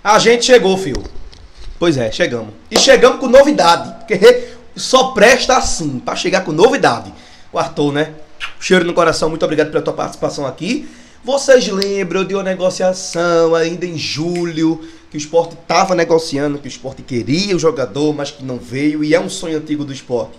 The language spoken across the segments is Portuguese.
A gente chegou, filho. Pois é, chegamos. E chegamos com novidade. Porque só presta assim, pra chegar com novidade. O Arthur, né? Cheiro no coração, muito obrigado pela tua participação aqui. Vocês lembram de uma negociação ainda em julho, que o Sport estava negociando, que o Sport queria o jogador, mas que não veio, e é um sonho antigo do Sport,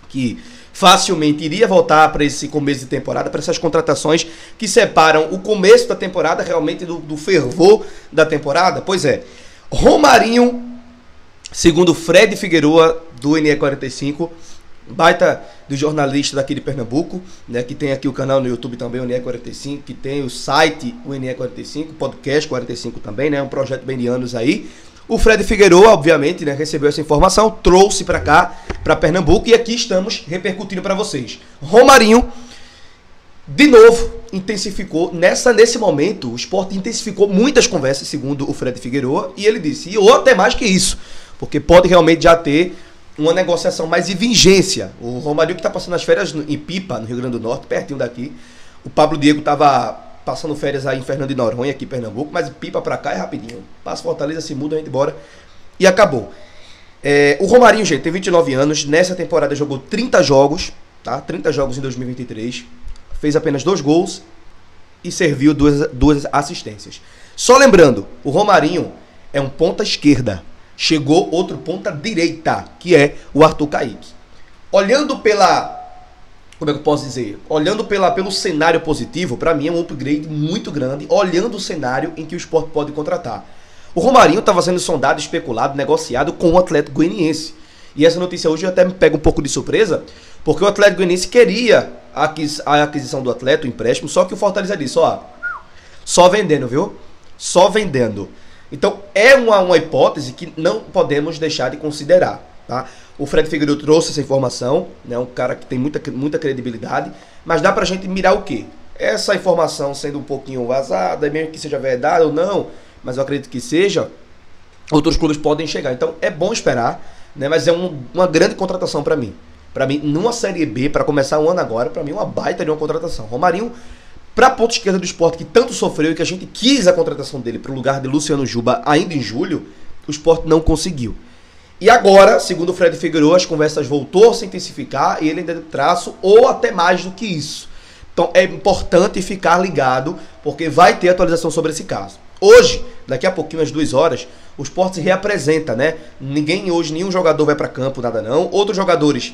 que facilmente iria voltar para esse começo de temporada, para essas contratações que separam o começo da temporada realmente do fervor da temporada? Pois é, Romarinho, segundo Fred Figueroa, do NE45, baita do jornalista daqui de Pernambuco, né, que tem aqui o canal no YouTube também, o NE45, que tem o site, o NE45, podcast 45 também, né, um projeto bem de anos aí. O Fred Figueroa, obviamente, né, recebeu essa informação, trouxe para cá, para Pernambuco, e aqui estamos repercutindo para vocês. Romarinho, de novo, intensificou, nesse momento, o Sport intensificou muitas conversas, segundo o Fred Figueroa, e ele disse, ou até mais que isso, porque pode realmente já ter uma negociação mais de vigência. O Romarinho, que está passando as férias em Pipa, no Rio Grande do Norte, pertinho daqui. O Pablo Diego estava passando férias aí em Fernando de Noronha, aqui em Pernambuco, mas Pipa para cá é rapidinho. Passa Fortaleza, se muda, a gente embora. E acabou. O Romarinho, gente, tem 29 anos. Nessa temporada jogou 30 jogos, tá? 30 jogos em 2023. Fez apenas 2 gols e serviu duas assistências. Só lembrando, o Romarinho é um ponta esquerda. Chegou outro ponta direita, que é o Arthur Kaique. Olhando pela... Como é que eu posso dizer? Olhando pelo cenário positivo, para mim é um upgrade muito grande, olhando o cenário em que o Sport pode contratar. O Romarinho estava sendo sondado, especulado, negociado com o Atlético Goianiense. E essa notícia hoje até me pega um pouco de surpresa, porque o Atlético Goianiense queria a aquisição do atleta, o empréstimo, só que o Fortaleza disse, ó, só vendendo, viu? Só vendendo. Então, é uma hipótese que não podemos deixar de considerar, tá? O Fred Figueiredo trouxe essa informação, né? Um cara que tem muita credibilidade, mas dá pra gente mirar o quê? Essa informação sendo um pouquinho vazada, mesmo que seja verdade ou não, mas eu acredito que seja, outros clubes podem chegar. Então, é bom esperar, né? Mas é uma grande contratação pra mim. Pra mim, numa Série B, pra começar o ano agora, pra mim é uma baita de uma contratação. Romarinho, para a ponta esquerda do Sport, que tanto sofreu e que a gente quis a contratação dele para o lugar de Luciano Juba ainda em julho, o Sport não conseguiu. E agora, segundo o Fred Figueiredo, as conversas voltou a se intensificar e ele ainda deu traço ou até mais do que isso. Então é importante ficar ligado, porque vai ter atualização sobre esse caso. Hoje, daqui a pouquinho, às 2 horas, o Sport se reapresenta, né? Nenhum jogador vai para campo, nada não. Outros jogadores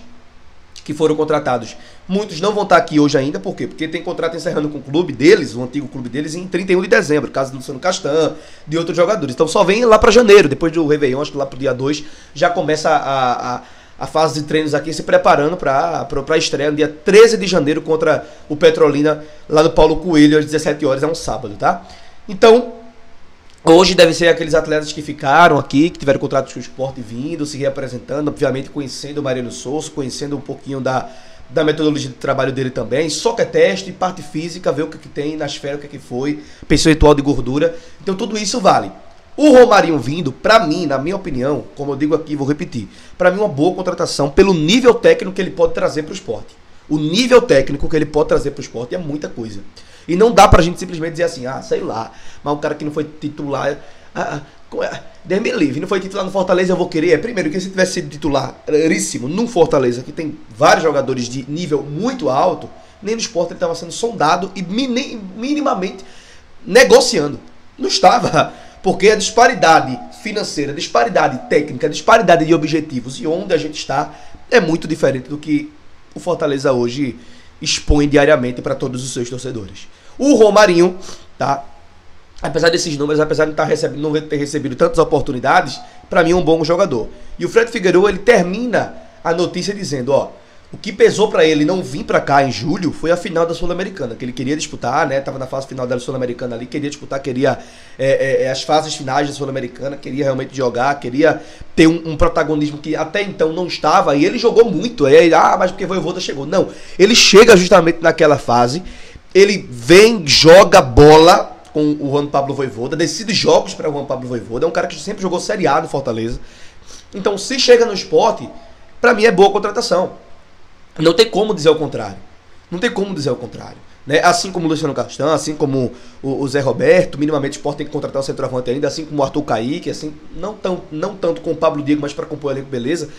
que foram contratados, muitos não vão estar aqui hoje ainda, por quê? Porque tem contrato encerrando com o clube deles, o antigo clube deles, em 31 de dezembro, caso do Luciano Castan, de outros jogadores. Então só vem lá para janeiro, depois do Réveillon, acho que lá pro dia 2, já começa a fase de treinos aqui, se preparando para a estreia no dia 13 de janeiro contra o Petrolina, lá no Paulo Coelho, às 17 horas, é um sábado, tá? Então, hoje deve ser aqueles atletas que ficaram aqui, que tiveram contratos com o Sport vindo, se reapresentando, obviamente conhecendo o Mariano Souza, conhecendo um pouquinho da metodologia de trabalho dele também, só que é teste, parte física, ver o que tem nas férias, o que foi, percentual de gordura. Então tudo isso vale. O Romarinho vindo, pra mim, na minha opinião, como eu digo aqui, vou repetir, pra mim uma boa contratação pelo nível técnico que ele pode trazer pro Sport. O nível técnico que ele pode trazer pro Sport é muita coisa. E não dá pra gente simplesmente dizer assim, sei lá, mas um cara que não foi titular, Deus me livre, não foi titular no Fortaleza, eu vou querer. Primeiro, que se tivesse sido titularíssimo no Fortaleza, que tem vários jogadores de nível muito alto, nem no Sport ele estava sendo sondado e minimamente negociando. Não estava, porque a disparidade financeira, a disparidade técnica, a disparidade de objetivos e onde a gente está é muito diferente do que o Fortaleza hoje expõe diariamente para todos os seus torcedores. O Romarinho, tá? Apesar desses números, apesar de não ter recebido tantas oportunidades, para mim é um bom jogador. E o Fred Figueiredo, ele termina a notícia dizendo, o que pesou para ele não vir para cá em julho foi a final da Sul-Americana, que ele queria disputar, né? Tava na fase final da Sul-Americana ali, queria disputar, queria as fases finais da Sul-Americana, queria realmente jogar, queria ter um protagonismo que até então não estava, e ele jogou muito. Mas porque o Vojvoda chegou. Não, ele chega justamente naquela fase, ele vem, joga bola com o Juan Pablo Vojvoda, decide jogos para o Juan Pablo Vojvoda, é um cara que sempre jogou Série A no Fortaleza. Então, se chega no Sport, para mim é boa contratação. Não tem como dizer o contrário. Não tem como dizer o contrário. Né? Assim como o Luciano Castan, assim como o Zé Roberto, minimamente o Sport tem que contratar o centroavante ainda, assim como o Arthur Kaique, assim, não tanto com o Pablo Diego, mas para compor o elenco, beleza.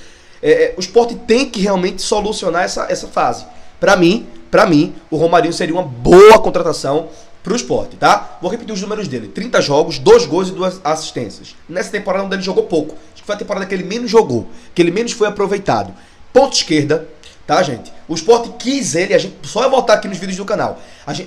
O Sport tem que realmente solucionar essa fase. Para mim, o Romarinho seria uma boa contratação pro Sport, tá? Vou repetir os números dele. 30 jogos, 2 gols e 2 assistências. Nessa temporada onde ele jogou pouco. Acho que foi a temporada que ele menos jogou, que ele menos foi aproveitado. Ponta esquerda, tá, gente? O Sport quis ele, a gente só vai voltar aqui nos vídeos do canal.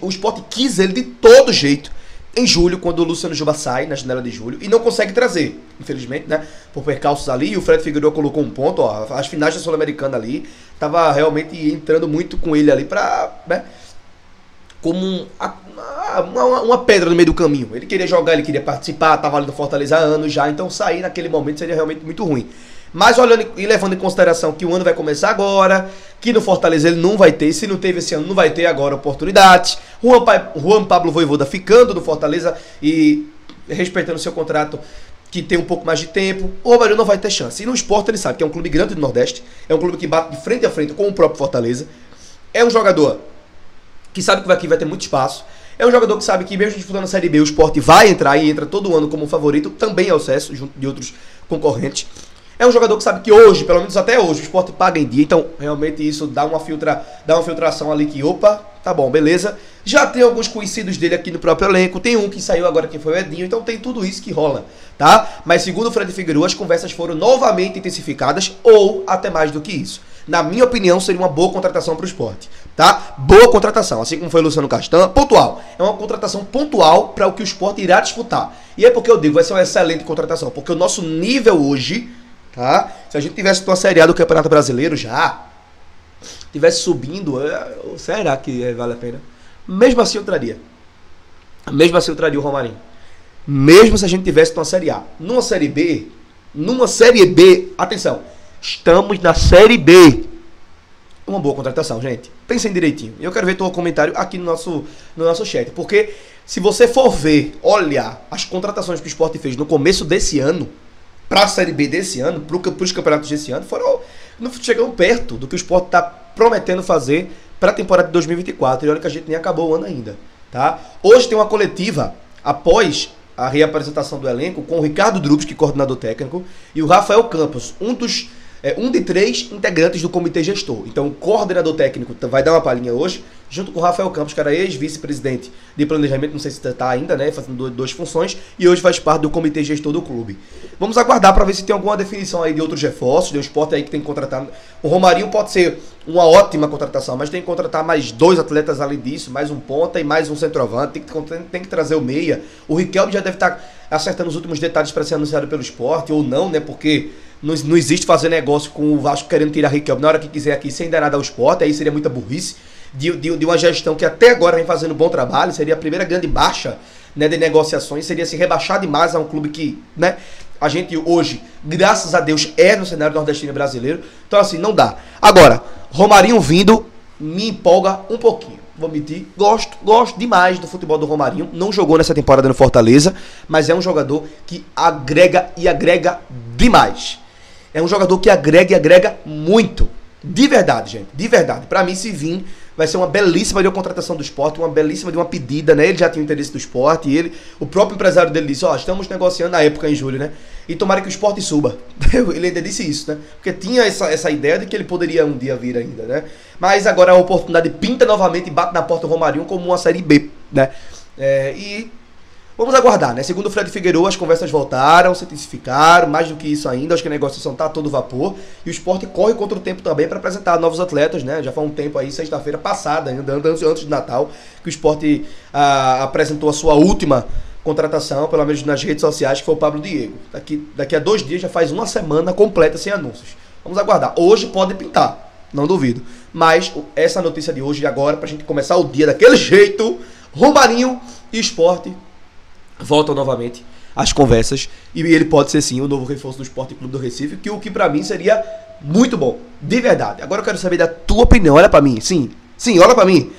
O Sport quis ele de todo jeito em julho, quando o Luciano Juba sai, na janela de julho, e não consegue trazer, infelizmente, né? Por percalços ali, e o Fred Figueiredo colocou um ponto, ó, as finais da Sul-Americana ali, tava realmente entrando muito com ele ali pra, né? Como uma pedra no meio do caminho. Ele queria jogar, ele queria participar, estava ali no Fortaleza há anos já, então sair naquele momento seria realmente muito ruim. Mas olhando e levando em consideração que o ano vai começar agora, que no Fortaleza ele não vai ter, se não teve esse ano, não vai ter agora oportunidade. Juan Pablo Vojvoda ficando no Fortaleza e respeitando seu contrato, que tem um pouco mais de tempo, o Romarinho não vai ter chance. E no Sport ele sabe que é um clube grande do Nordeste, é um clube que bate de frente a frente com o próprio Fortaleza, é um jogador que sabe que aqui vai ter muito espaço. É um jogador que sabe que mesmo disputando a Série B, o Sport vai entrar e entra todo ano como favorito, também ao acesso, junto de outros concorrentes. É um jogador que sabe que hoje, pelo menos até hoje, o Sport paga em dia, então realmente isso dá uma filtração ali que, opa, tá bom, beleza. Já tem alguns conhecidos dele aqui no próprio elenco, tem um que saiu agora que foi o Edinho, então tem tudo isso que rola, tá? Mas segundo o Fred Figueiredo, as conversas foram novamente intensificadas, ou até mais do que isso. Na minha opinião, seria uma boa contratação para o Sport, tá? Boa contratação, assim como foi o Luciano Castan, pontual. É uma contratação pontual para o que o Sport irá disputar. E é porque eu digo, vai ser uma excelente contratação, porque o nosso nível hoje, tá? Se a gente tivesse uma Série A do Campeonato Brasileiro já, tivesse subindo, será que vale a pena? Mesmo assim eu traria. Mesmo assim eu traria o Romarinho. Mesmo se a gente tivesse uma Série A. Numa Série B, atenção, estamos na Série B. Uma boa contratação, gente. Pensem direitinho. Eu quero ver teu comentário aqui no nosso chat. Porque se você for ver, olhar as contratações que o Sport fez no começo desse ano, para a Série B desse ano, para os campeonatos desse ano, não chegam perto do que o Sport está prometendo fazer para a temporada de 2024. E olha que a gente nem acabou o ano ainda, tá? Hoje tem uma coletiva após a reapresentação do elenco com o Ricardo Drubski, coordenador técnico, e o Rafael Campos, um de 3 integrantes do comitê gestor. Então o coordenador técnico vai dar uma palhinha hoje, junto com o Rafael Campos, que era ex-vice-presidente de planejamento, não sei se está ainda, né, fazendo duas funções, e hoje faz parte do comitê gestor do clube. Vamos aguardar para ver se tem alguma definição aí de outros reforços, de um Sport aí que tem que contratar. O Romarinho pode ser uma ótima contratação, mas tem que contratar mais 2 atletas além disso, mais um ponta e mais um centroavante, tem que trazer o meia. O Riquelme já deve estar acertando os últimos detalhes para ser anunciado pelo Sport, ou não, né, porque não existe fazer negócio com o Vasco querendo tirar Riquelme na hora que quiser aqui, sem dar nada ao Sport, aí seria muita burrice de uma gestão que até agora vem fazendo um bom trabalho, seria a primeira grande baixa, né, de negociações, seria se rebaixar demais a um clube que, né, a gente hoje, graças a Deus, é no cenário nordestino e brasileiro, então assim, não dá. Agora, Romarinho vindo, me empolga um pouquinho, vou mentir, gosto demais do futebol do Romarinho, não jogou nessa temporada no Fortaleza, mas é um jogador que agrega e agrega demais. É um jogador que agrega e agrega muito. De verdade, gente. De verdade. Pra mim, se vir, vai ser uma belíssima de uma contratação do Sport, uma belíssima de uma pedida, né? Ele já tinha o interesse do Sport e o próprio empresário dele disse, ó, estamos negociando na época, em julho, né? E tomara que o Sport suba. Ele ainda disse isso, né? Porque tinha essa ideia de que ele poderia um dia vir ainda, né? Mas agora a oportunidade pinta novamente e bate na porta do Romarinho como uma Série B, né? Vamos aguardar, né? Segundo o Fred Figueiredo, as conversas voltaram, se intensificaram, mais do que isso ainda, acho que a negociação tá a todo vapor, e o Sport corre contra o tempo também para apresentar novos atletas, né? Já foi um tempo aí, sexta-feira passada, ainda antes do Natal, que o Sport apresentou a sua última contratação, pelo menos nas redes sociais, que foi o Pablo Diego. Daqui a 2 dias já faz uma semana completa sem anúncios. Vamos aguardar. Hoje pode pintar, não duvido. Mas essa notícia de hoje e agora, pra gente começar o dia daquele jeito, Romarinho e Sport voltam novamente às conversas e ele pode ser sim o novo reforço do Sport Clube do Recife, o que pra mim seria muito bom, de verdade. Agora eu quero saber da tua opinião, olha pra mim, sim, olha pra mim.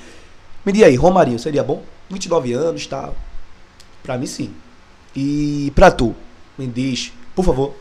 Me diga aí, Romarinho seria bom? 29 anos, tá? Pra mim sim. E pra tu, me diz, por favor.